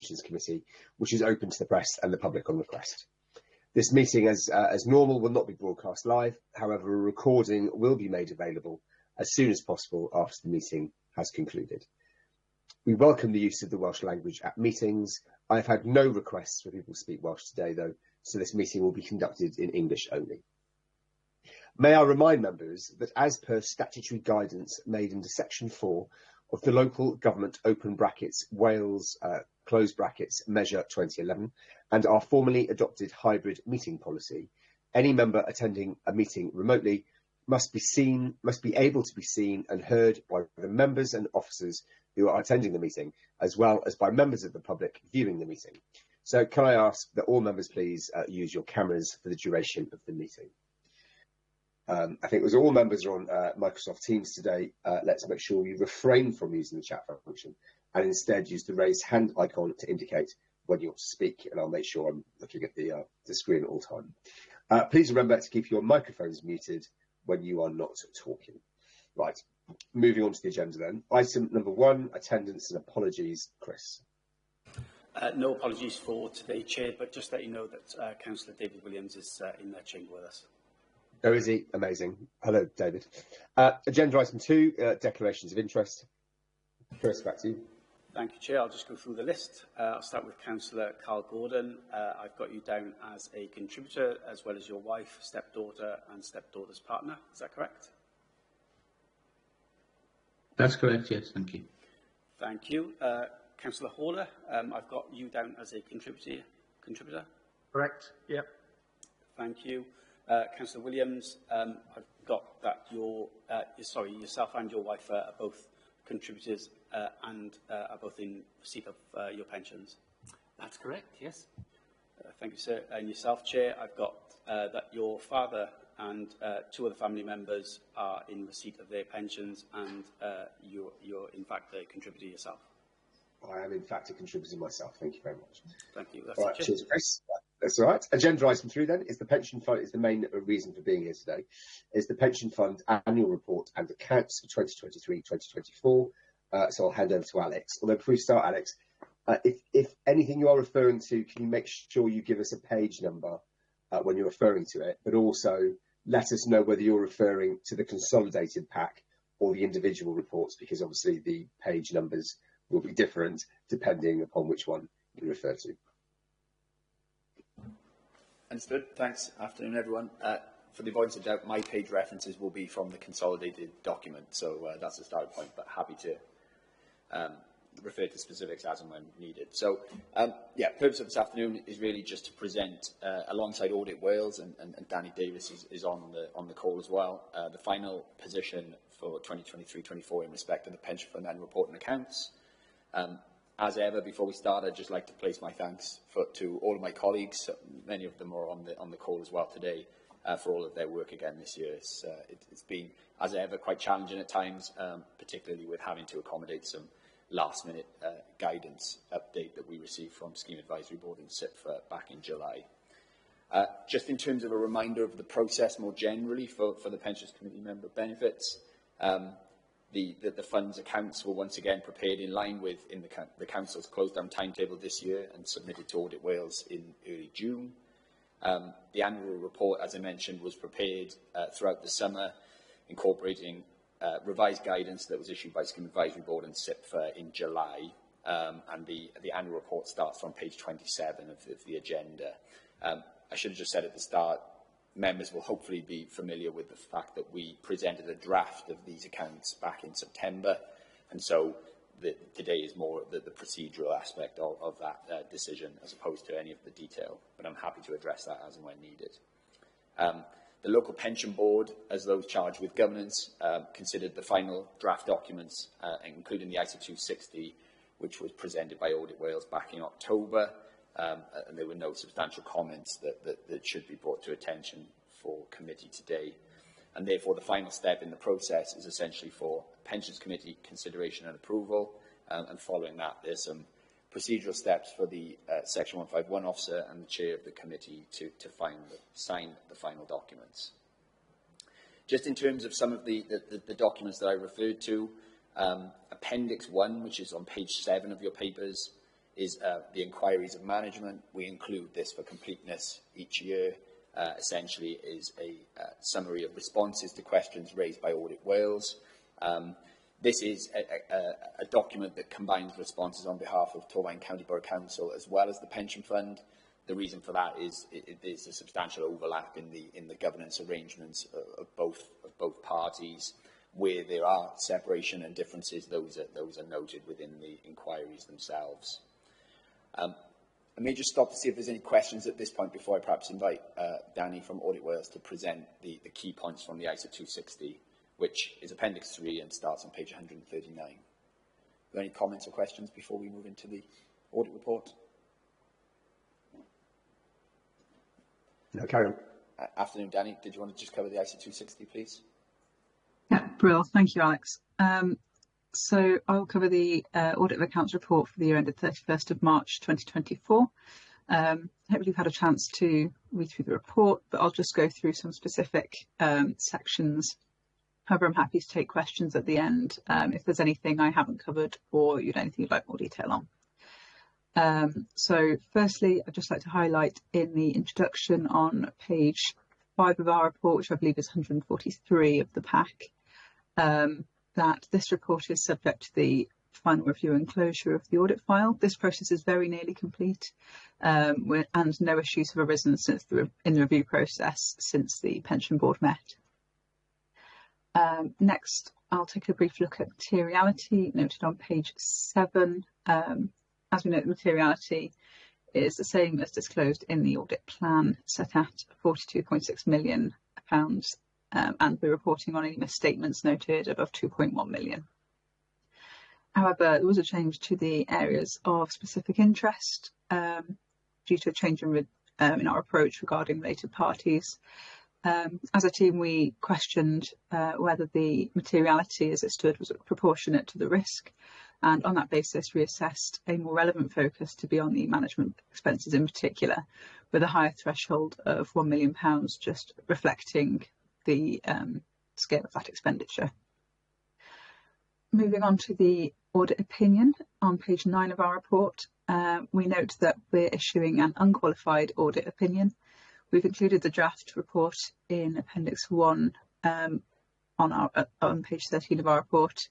Pensions Committee, which is open to the press and the public on request. This meeting, as normal, will not be broadcast live. However, a recording will be made available as soon as possible after the meeting has concluded. We welcome the use of the Welsh language at meetings. I have had no requests for people to speak Welsh today, though, so this meeting will be conducted in English only. May I remind members that as per statutory guidance made under Section 4 of the Local Government (open brackets) Wales close brackets Measure 2011 and our formally adopted hybrid meeting policy, any member attending a meeting remotely must be able to be seen and heard by the members and officers who are attending the meeting, as well as by members of the public viewing the meeting. So can I ask that all members please use your cameras for the duration of the meeting? I think it was all members are on Microsoft Teams today. Let's make sure we refrain from using the chat function and instead use the raise hand icon to indicate when you want to speak, and I'll make sure I'm looking at the screen at all time. Please remember to keep your microphones muted when you are not talking. Right, moving on to the agenda then. Item number 1, attendance and apologies. Chris. No apologies for today, Chair, but just let you know that Councillor David Williams is in their chamber with us. Oh, is he? Amazing. Hello, David. Agenda item 2, declarations of interest. Chris, back to you. Thank you, Chair. I'll just go through the list. I'll start with Councillor Carl Gordon. I've got you down as a contributor, as well as your wife, stepdaughter and stepdaughter's partner. Is that correct? That's correct, yes. Thank you. Thank you. Councillor Horler, I've got you down as a contributor. Correct, yep. Thank you. Councillor Williams, I've got that yourself and your wife are both contributors and are both in receipt of your pensions. That's correct, yes. Thank you, sir. And yourself, Chair, I've got that your father and 2 other family members are in receipt of their pensions, and you're in fact a contributor yourself. I am in fact a contributor myself. Thank you very much. Thank you. That's all right, cheers, Chris. That's all right. Agenda item 3 then is the pension fund. Is the main reason for being here today. Is the pension fund annual report and accounts for 2023-2024. So I'll hand over to Alex. Although before we start, Alex, if anything you are referring to, can you make sure you give us a page number when you're referring to it, but also let us know whether you're referring to the consolidated pack or the individual reports, because obviously the page numbers will be different depending upon which one you refer to. Understood. Thanks. Afternoon, everyone. For the avoidance of doubt, my page references will be from the consolidated document, so that's the starting point, but happy to refer to specifics as and when needed. So, yeah, purpose of this afternoon is really just to present, alongside Audit Wales, and Danny Davis is on the call as well, the final position for 2023-24 in respect of the pension fund annual report and accounts. As ever, before we start, I'd just like to place my thanks to all of my colleagues. Many of them are on the call as well today, for all of their work again this year. It's been, as ever, quite challenging at times, particularly with having to accommodate some last-minute guidance update that we received from Scheme Advisory Board and CIPFA back in July. Just in terms of a reminder of the process more generally for the Pensions Committee member benefits, the fund's accounts were once again prepared in line with the Council's close-down timetable this year and submitted to Audit Wales in early June. The annual report, as I mentioned, was prepared throughout the summer, incorporating revised guidance that was issued by Scheme Advisory Board and CIPFA in July, and the annual report starts on page 27 of the agenda. I should have just said at the start, members will hopefully be familiar with the fact that we presented a draft of these accounts back in September, and so today is more the procedural aspect of that decision as opposed to any of the detail, but I'm happy to address that as and when needed. The Local Pension Board, as those charged with governance, considered the final draft documents, including the ISA 260, which was presented by Audit Wales back in October, and there were no substantial comments that should be brought to attention for committee today. And therefore, the final step in the process is essentially for Pensions Committee consideration and approval, and following that, there's some procedural steps for the Section 151 officer and the chair of the committee to sign the final documents. Just in terms of some of the documents that I referred to, Appendix 1, which is on page 7 of your papers, is the inquiries of management. We include this for completeness each year. Essentially is a summary of responses to questions raised by Audit Wales. This is a document that combines responses on behalf of Torfaen County Borough Council as well as the pension fund. The reason for that is there's a substantial overlap in the governance arrangements of both parties. Where there are separation and differences, those are noted within the inquiries themselves. I may just stop to see if there's any questions at this point before I perhaps invite Danny from Audit Wales to present the key points from the ISA 260, which is Appendix 3 and starts on page 139. Are there any comments or questions before we move into the audit report? No, carry on. Afternoon, Danny. Did you want to just cover the ISA 260, please? Yeah, brilliant. Thank you, Alex. So I'll cover the audit of accounts report for the year ended 31st of March 2024. Hopefully you've had a chance to read through the report, but I'll just go through some specific sections. However, I'm happy to take questions at the end if there's anything I haven't covered or anything you'd like more detail on. So firstly, I'd just like to highlight in the introduction on page 5 of our report, which I believe is 143 of the pack, that this report is subject to the final review and closure of the audit file. This process is very nearly complete, and no issues have arisen since in the review process since the pension board met. Next, I'll take a brief look at materiality noted on page 7. As we know, the materiality is the same as disclosed in the audit plan, set at £42.6 million, and we're reporting on any misstatements noted above 2.1 million. However, there was a change to the areas of specific interest due to a change in our approach regarding related parties. As a team, we questioned whether the materiality as it stood was proportionate to the risk, and on that basis reassessed a more relevant focus to be on the management expenses in particular, with a higher threshold of £1 million, just reflecting the scale of that expenditure. Moving on to the audit opinion on page 9 of our report, we note that we're issuing an unqualified audit opinion. We've included the draft report in Appendix 1 on page 13 of our report.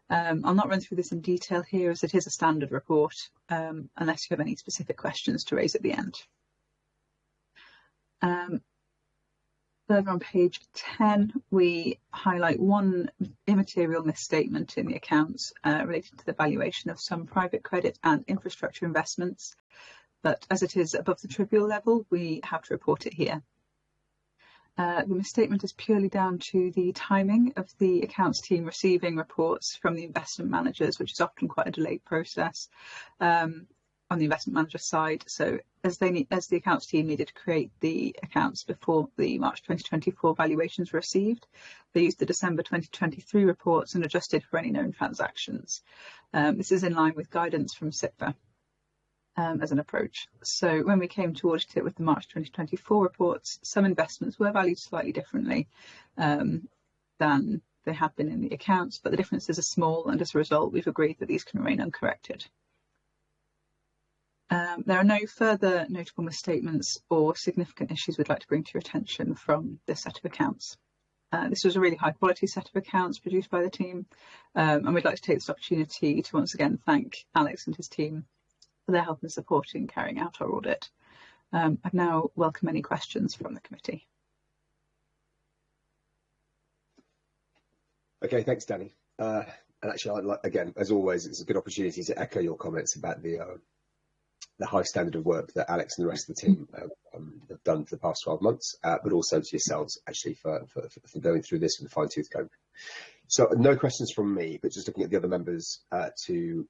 I'll not run through this in detail here as it is a standard report, unless you have any specific questions to raise at the end. Further on page 10, we highlight one immaterial misstatement in the accounts related to the valuation of some private credit and infrastructure investments, but as it is above the trivial level, we have to report it here. The misstatement is purely down to the timing of the accounts team receiving reports from the investment managers, which is often quite a delayed process on the investment manager side. So as the accounts team needed to create the accounts before the March 2024 valuations were received, they used the December 2023 reports and adjusted for any known transactions. This is in line with guidance from SIPFA. As an approach. So when we came to audit it with the March 2024 reports, some investments were valued slightly differently than they had been in the accounts, but the differences are small, and as a result, we've agreed that these can remain uncorrected. There are no further notable misstatements or significant issues we'd like to bring to your attention from this set of accounts. This was a really high quality set of accounts produced by the team, and we'd like to take this opportunity to once again thank Alex and his team for their help and support in carrying out our audit. I'd now welcome any questions from the committee. Okay, thanks, Danny. And actually, I'd like, again, as always, it's a good opportunity to echo your comments about the high standard of work that Alex and the rest of the team have done for the past 12 months, but also to yourselves, actually, for going through this with a fine-tooth comb. So no questions from me, but just looking at the other members, to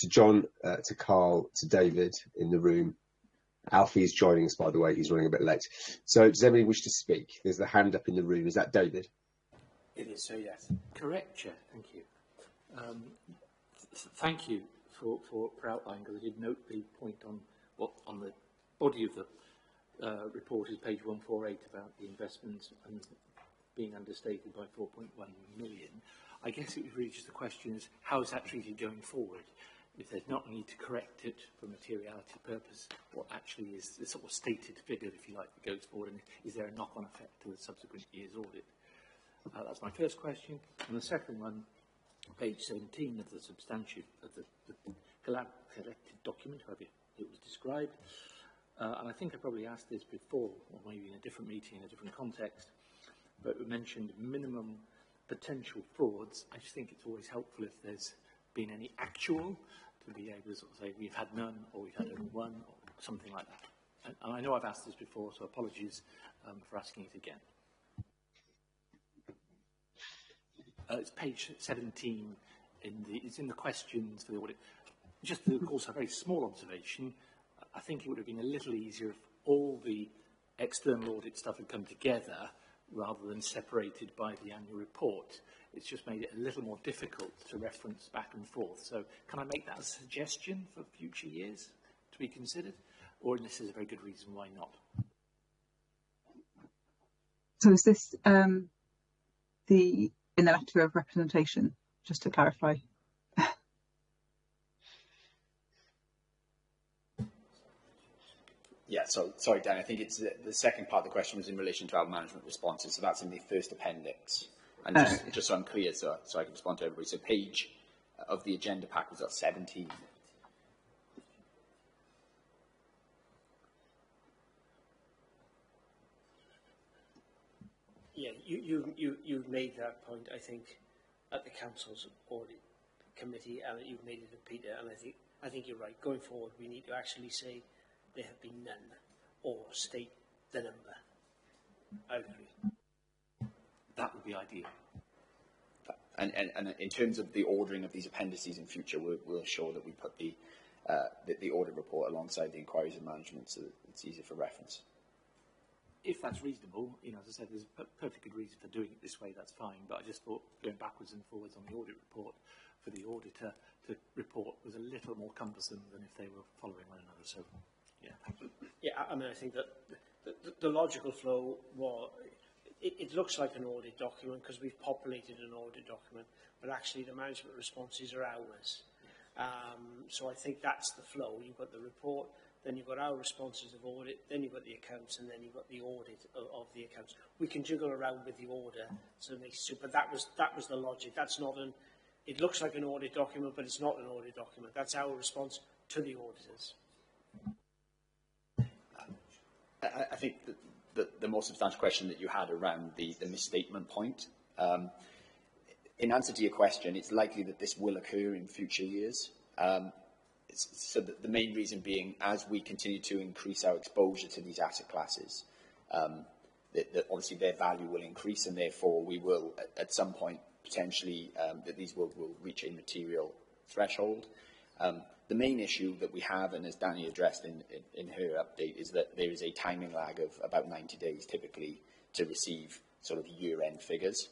John, to Carl, to David in the room. Alfie is joining us, by the way. He's running a bit late. So does anybody wish to speak? There's the hand up in the room. Is that David? It is, so yes. Correct, Chair. Thank you. Thank you for outlining, because I did note the point on the body of the report is page 148 about the investments and being understated by 4.1 million. I guess it was really just the question is, how is that treated going forward? if there's not a need to correct it for materiality purpose, what actually is the sort of stated figure, if you like, that goes forward, and is there a knock-on effect to the subsequent year's audit? That's my first question. And the second one, page 17 of the substantive, of the collected document, however it was described. And I think I probably asked this before, or maybe in a different meeting, in a different context, but we mentioned minimum potential frauds. I just think it's always helpful if there's been any actual, to be able to sort of say we've had none, or we've had only one, or something like that. And I know I've asked this before, so apologies for asking it again. It's page 17, it's in the questions for the audit. Just also a very small observation, I think it would have been a little easier if all the external audit stuff had come together rather than separated by the annual report. It's just made it a little more difficult to reference back and forth. So can I make that a suggestion for future years to be considered? Or this is a very good reason why not? So is this in the letter of representation, just to clarify? Yeah, so sorry, Dan, I think it's the second part of the question was in relation to our management responses, so that's in the first appendix. And just so I'm clear, so I can respond to everybody. So page of the agenda pack was at 17. Yeah, you've made that point, I think, at the council's audit committee, and you've made it to Peter, and I think you're right. Going forward, we need to actually say there have been none, or state the number. I agree. That would be ideal. And in terms of the ordering of these appendices in future, we'll ensure that we put the audit report alongside the inquiries and management so that it's easier for reference. If that's reasonable, you know, as I said, there's a perfect good reason for doing it this way, that's fine. But I just thought going backwards and forwards on the audit report for the auditor to report was a little more cumbersome than if they were following one another. So, yeah, thank you. Yeah, I mean, I think that the logical flow was, it looks like an audit document because we've populated an audit document, but actually the management responses are ours. So I think that's the flow. You've got the report, then you've got our responses of audit, then you've got the accounts, and then you've got the audit of the accounts. We can jiggle around with the order, so it makes but that was the logic. That's not an. It looks like an audit document, but it's not an audit document. That's our response to the auditors. I think the more substantial question that you had around the misstatement point. In answer to your question, it's likely that this will occur in future years. So the main reason being, as we continue to increase our exposure to these asset classes, that obviously their value will increase, and therefore we will, at some point, potentially, that these will reach a material threshold. The main issue that we have, and as Danny addressed in her update, is that there is a timing lag of about 90 days typically to receive sort of year-end figures.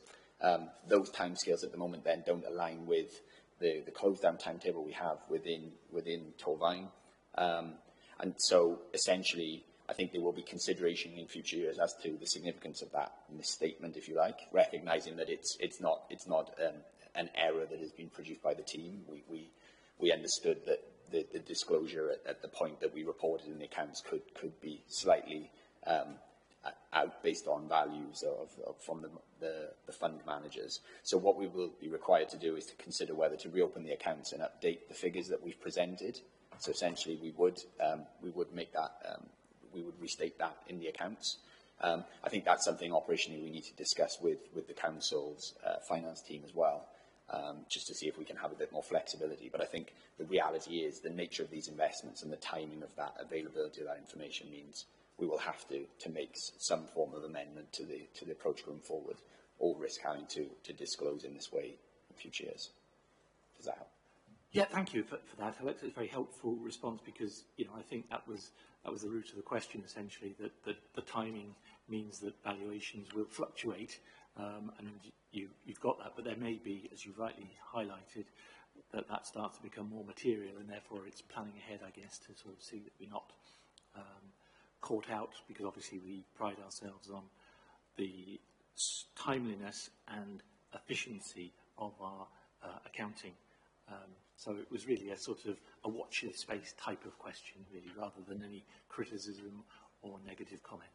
Those timescales at the moment then don't align with the close-down timetable we have within Torfaen. And so essentially, I think there will be consideration in future years as to the significance of that misstatement, if you like, recognising that it's not an error that has been produced by the team. We understood that the disclosure at the point that we reported in the accounts could be slightly out based on values from the fund managers. So what we will be required to do is to consider whether to reopen the accounts and update the figures that we've presented. So essentially, we would make that we would restate that in the accounts. I think that's something operationally we need to discuss with the council's finance team as well. Just to see if we can have a bit more flexibility. But I think the reality is the nature of these investments and the timing of that availability of that information means we will have to make some form of amendment to the approach going forward, or risk having to disclose in this way in future years. Does that help? Yeah, thank you for that. I think it's a very helpful response because, you know, I think that was the root of the question essentially, that the timing means that valuations will fluctuate. And you've got that, but there may be, as you've rightly highlighted, that starts to become more material, and therefore it's planning ahead, I guess, to sort of see that we're not caught out, because obviously we pride ourselves on the timeliness and efficiency of our accounting So it was really a sort of a watch this space type of question, really, rather than any criticism or negative comment.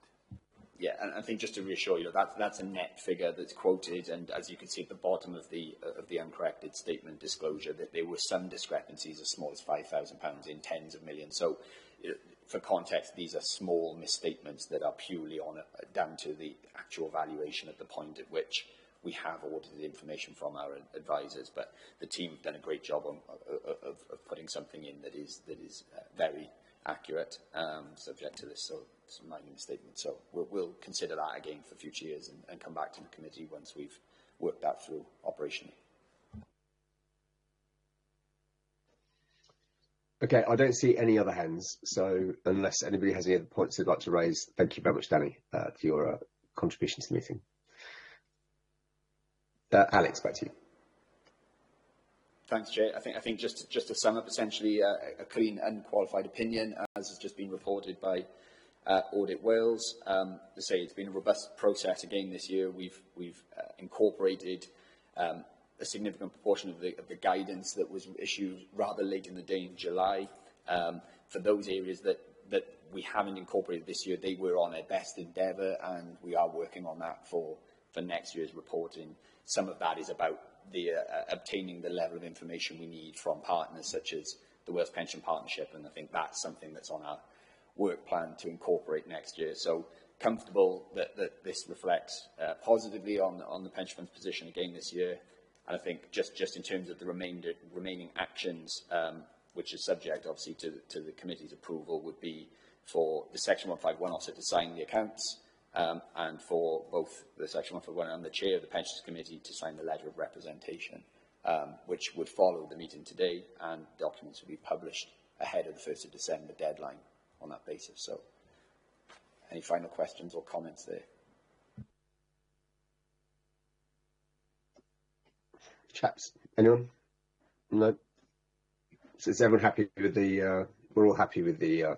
Yeah, and I think just to reassure you, that's a net figure that's quoted, and as you can see at the bottom of the uncorrected statement disclosure, that there were some discrepancies as small as £5,000 in tens of millions. So, for context, these are small misstatements that are purely down to the actual valuation at the point at which we have audited information from our advisors. But the team have done a great job of putting something in that is very accurate, subject to this. So it's a minor statement. So we'll consider that again for future years and come back to the committee once we've worked that through operationally. Okay, I don't see any other hands. So unless anybody has any other points they'd like to raise, thank you very much, Danny, for your contribution to the meeting. Alex, back to you. Thanks, Chair. I think just to sum up, essentially a clean, unqualified opinion, as has just been reported by Audit Wales. To say it's been a robust process again this year. We've incorporated a significant proportion of the guidance that was issued rather late in the day in July. For those areas that we haven't incorporated this year, they were on a best endeavour, and we are working on that for next year's reporting. Some of that is about obtaining the level of information we need from partners such as the Wales Pension Partnership, and I think that's something that's on our work plan to incorporate next year. So comfortable that this reflects positively on the pension fund's position again this year. And I think just in terms of the remaining actions, which is subject obviously to the committee's approval, would be for the Section 151 officer to sign the accounts, and for both the Section 151 and the Chair of the Pensions Committee to sign the letter of representation, which would follow the meeting today, and documents will be published ahead of the 1st of December deadline on that basis. So, any final questions or comments there? Chaps, anyone? No? So is everyone happy with the, we're all happy with the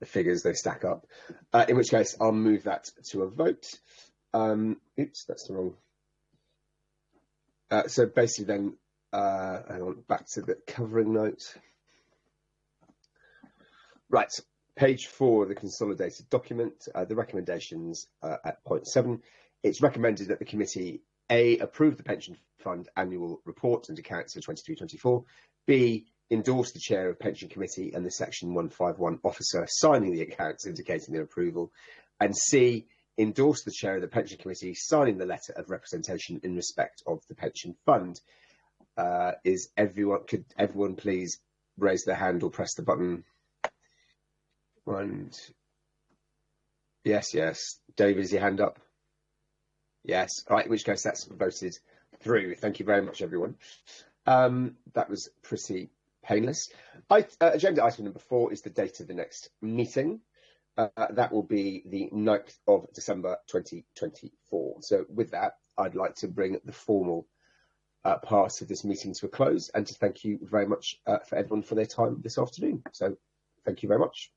figures, they stack up. In which case, I'll move that to a vote. Oops, that's the wrong. So basically then, hang on, back to the covering note. Right, page 4 of the consolidated document, the recommendations at point 7. It's recommended that the committee A, approve the pension fund annual report and accounts for 23-24, B, endorse the chair of pension committee and the Section 151 officer signing the accounts indicating their approval, and C, endorse the chair of the pension committee signing the letter of representation in respect of the pension fund. Could everyone please raise their hand or press the button? And yes. David, is your hand up? Yes. All right, in which case that's voted through. Thank you very much, everyone. That was pretty painless. Agenda item number 4 is the date of the next meeting. That will be the 9th of December 2024. So with that, I'd like to bring the formal part of this meeting to a close, and to thank you very much for everyone for their time this afternoon. So thank you very much.